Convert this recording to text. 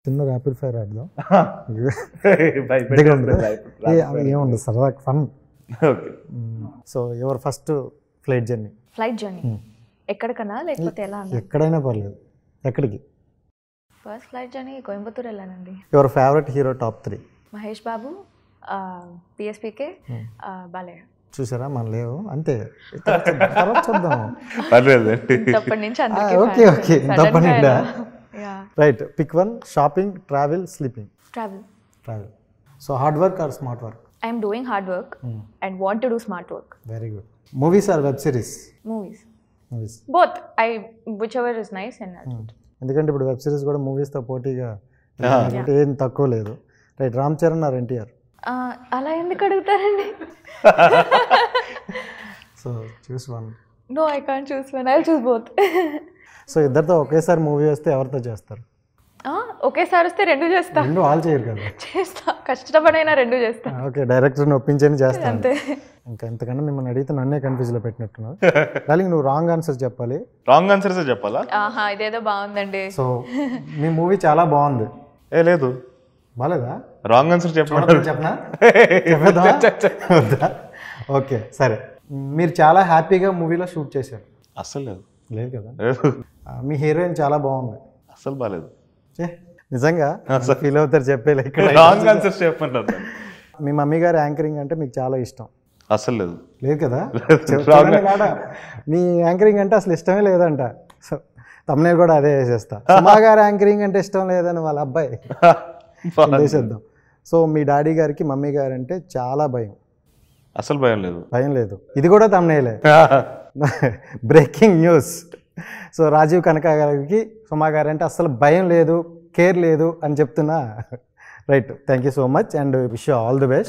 చిన్న rapid fire ఆడదాం. భయపెట్టేస్తే ఏముండదు, సరదా fun. Okay. So your first flight journey? Flight journey ఎక్కడికన్నా లేకపోతే ఎలా అన్నా? ఎక్కడైనా పర్లేదు. ఎక్కడికి? ఫస్ట్ ఫ్లైట్ జర్నీ కోయంబత్తూర్ వెళ్ళానండి. Your favourite hero top 3? Mahesh Babu, PSPK, Balayya. చూసారా మన లేవు అంతే. తర్వాత చూద్దాం. అప్పటి నుంచి ఓకే ఓకే, తప్పకుండా. Right, pick one. Shopping, travel, sleeping? Travel. Travel. So hard work or smart work? I'm doing hard work and want to do smart work. Very good. Movies or web series? Movies. Movies. Both. Whichever is nice and ఎందుకంటే ఇప్పుడు web series కూడా మూవీస్తో పోటీగా ఏం తక్కువ లేదు. Right, Ram Charan or NTR? అలా ఎందుకు అడుగుతారండి? So choose one. No, I can't choose one. I will choose both. So ఇద్దరితో ఒకేసారి మూవీ వస్తే ఎవరితో చేస్తారు? ఒకేసారి వస్తే రెండు చేస్తా. రెండు వాళ్ళు చేయరు కదా. చేస్తా, కష్టపడైనా రెండు చేస్తా. ఓకే, డైరెక్టర్ని ఒప్పించని చేస్తాను అంతే. ఇంకా ఎంతకన్నా మిమ్మల్ని అడిగితే నన్నే కన్ఫ్యూజ్లో పెట్టినట్టున్నావు. డార్లింగ్, నువ్వు రాంగ్ ఆన్సర్ చెప్పాలి. రాంగ్ ఆన్సర్స్ చెప్పాలా? ఇదేదో బాగుందండి. సో మీ మూవీ చాలా బాగుంది. లేదు, బాలేదా? రాంగ్ ఆన్సర్ చెప్పండి. చెప్పనా? చెప్పేదా? ఓకే సరే. మీరు చాలా హ్యాపీగా మూవీలో షూట్ చేశారు? అస్సలు లేదు. లేదు కదా. మీ హీరోయిన్ చాలా బాగుంది? అస్సలు బాలేదు. నిజంగా ఫీల్ అవుతారు చెప్పేలే. ఇక్కడ రాంగ్ ఆన్సర్ చెప్పంటారు. మీ మమ్మీ గారి యాంకరింగ్ అంటే మీకు చాలా ఇష్టం? అస్సలు లేదు. లేదు కదా. మీ యాంకరింగ్ అంటే అసలు ఇష్టమే లేదంట. సో తమ్మునే కూడా అదే వేసేస్తా. సుమా గారి యాంకరింగ్ అంటే ఇష్టం లేదని వాళ్ళ అబ్బాయి వేసేద్దాం. సో మీ డాడీ గారికి మమ్మీ గారు అంటే చాలా భయం? అసలు భయం లేదు. భయం లేదు. ఇది కూడా తమ్మునేలే. Breaking news. So Rajiv Kanaka గారికి సుమా గారు అంటే అసలు భయం లేదు, కేర్ లేదు అని చెప్తున్నా. Right, thank you so much and wish you all the best.